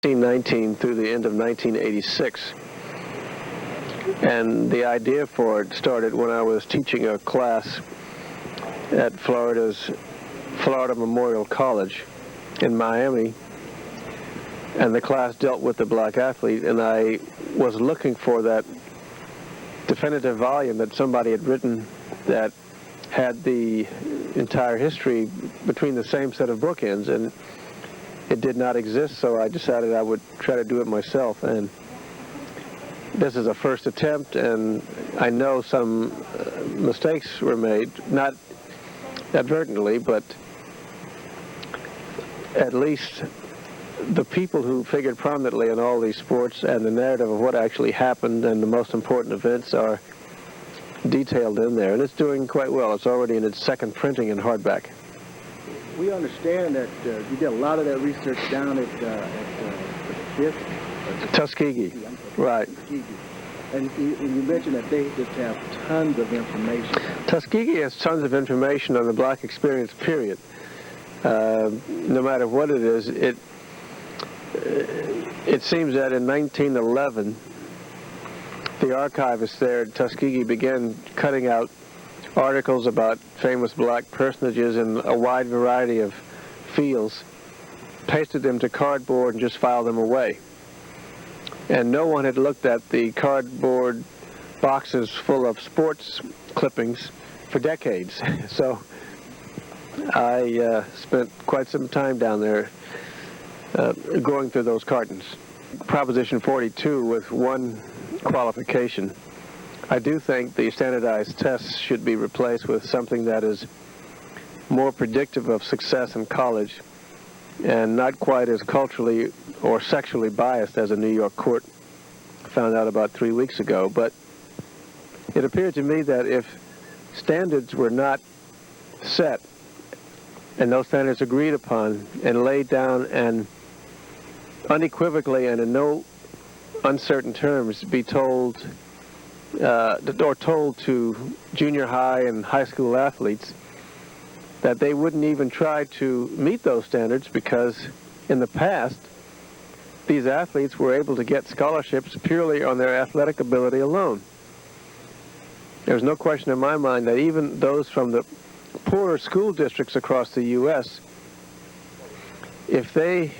1919 through the end of 1986. And the idea for it started when I was teaching a class at Florida Memorial College in Miami. And the class dealt with the black athlete, and I was looking for that definitive volume that somebody had written that had the entire history between the same set of bookends, and it did not exist, so I decided I would try to do it myself. And this is a first attempt, and I know some mistakes were made, not advertently, but at least the people who figured prominently in all these sports and the narrative of what actually happened and the most important events are detailed in there, and it's doing quite well. It's already in its second printing in hardback. We understand that you did a lot of that research down at Tuskegee, right. Tuskegee. And you mentioned that they just have tons of information. Tuskegee has tons of information on the black experience, period. No matter what it is, it seems that in 1911, the archivist there at Tuskegee began cutting out articles about famous black personages in a wide variety of fields, pasted them to cardboard, and just filed them away. And no one had looked at the cardboard boxes full of sports clippings for decades. So I spent quite some time down there going through those cartons. Proposition 42 with one qualification. I do think the standardized tests should be replaced with something that is more predictive of success in college and not quite as culturally or sexually biased as a New York court found out about 3 weeks ago. But it appeared to me that if standards were not set and those standards agreed upon and laid down and unequivocally and in no uncertain terms be told or told to junior high and high school athletes that they wouldn't even try to meet those standards, because in the past these athletes were able to get scholarships purely on their athletic ability alone. There's no question in my mind that even those from the poorer school districts across the U.S., if they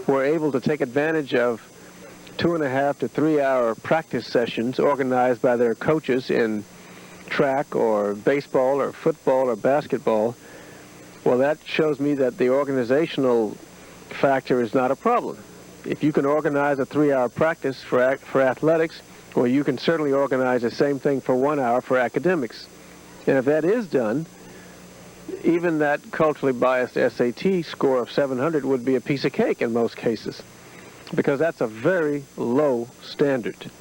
were able to take advantage of 2.5 to 3 hour practice sessions organized by their coaches in track or baseball or football or basketball, well, that shows me that the organizational factor is not a problem. If you can organize a 3 hour practice for athletics, well, you can certainly organize the same thing for 1 hour for academics. And if that is done, even that culturally biased SAT score of 700 would be a piece of cake in most cases, because that's a very low standard.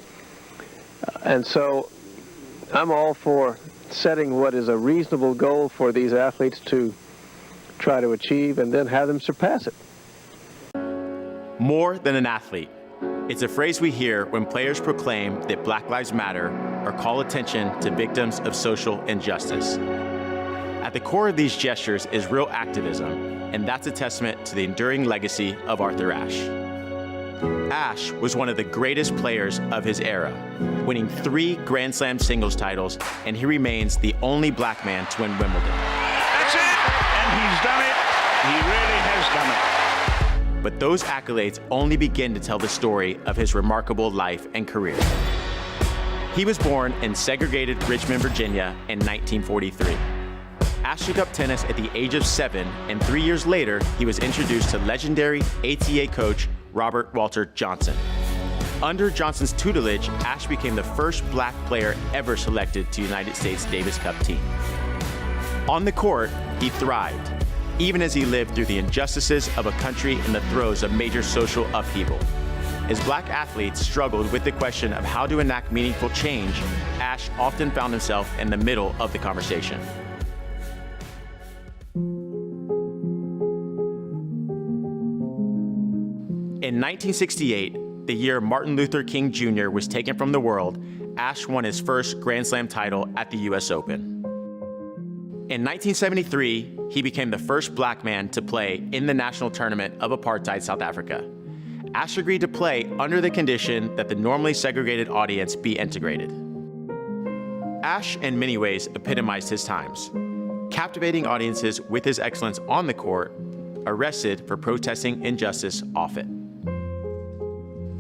And so I'm all for setting what is a reasonable goal for these athletes to try to achieve and then have them surpass it. More than an athlete. It's a phrase we hear when players proclaim that Black Lives Matter or call attention to victims of social injustice. At the core of these gestures is real activism, and that's a testament to the enduring legacy of Arthur Ashe. Ashe was one of the greatest players of his era, winning 3 Grand Slam singles titles, and he remains the only black man to win Wimbledon. That's it! And he's done it. He really has done it. But those accolades only begin to tell the story of his remarkable life and career. He was born in segregated Richmond, Virginia in 1943. Ashe took up tennis at the age of 7, and 3 years later, he was introduced to legendary ATA coach Robert Walter Johnson. Under Johnson's tutelage, Ashe became the first black player ever selected to United States Davis Cup team. On the court, he thrived, even as he lived through the injustices of a country in the throes of major social upheaval. As black athletes struggled with the question of how to enact meaningful change, Ashe often found himself in the middle of the conversation. In 1968, the year Martin Luther King Jr. was taken from the world, Ashe won his first Grand Slam title at the U.S. Open. In 1973, he became the first black man to play in the national tournament of apartheid South Africa. Ashe agreed to play under the condition that the normally segregated audience be integrated. Ashe, in many ways, epitomized his times, captivating audiences with his excellence on the court, arrested for protesting injustice off it.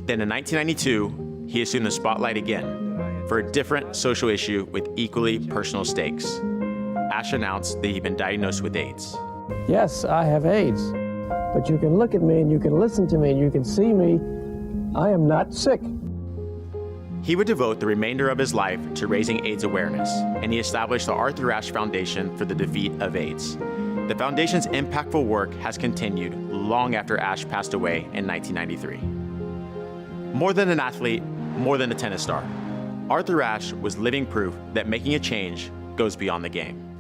Then in 1992, he assumed the spotlight again for a different social issue with equally personal stakes. Ashe announced that he'd been diagnosed with AIDS. Yes, I have AIDS, but you can look at me and you can listen to me and you can see me. I am not sick. He would devote the remainder of his life to raising AIDS awareness, and he established the Arthur Ashe Foundation for the Defeat of AIDS. The foundation's impactful work has continued long after Ashe passed away in 1993. More than an athlete, more than a tennis star, Arthur Ashe was living proof that making a change goes beyond the game.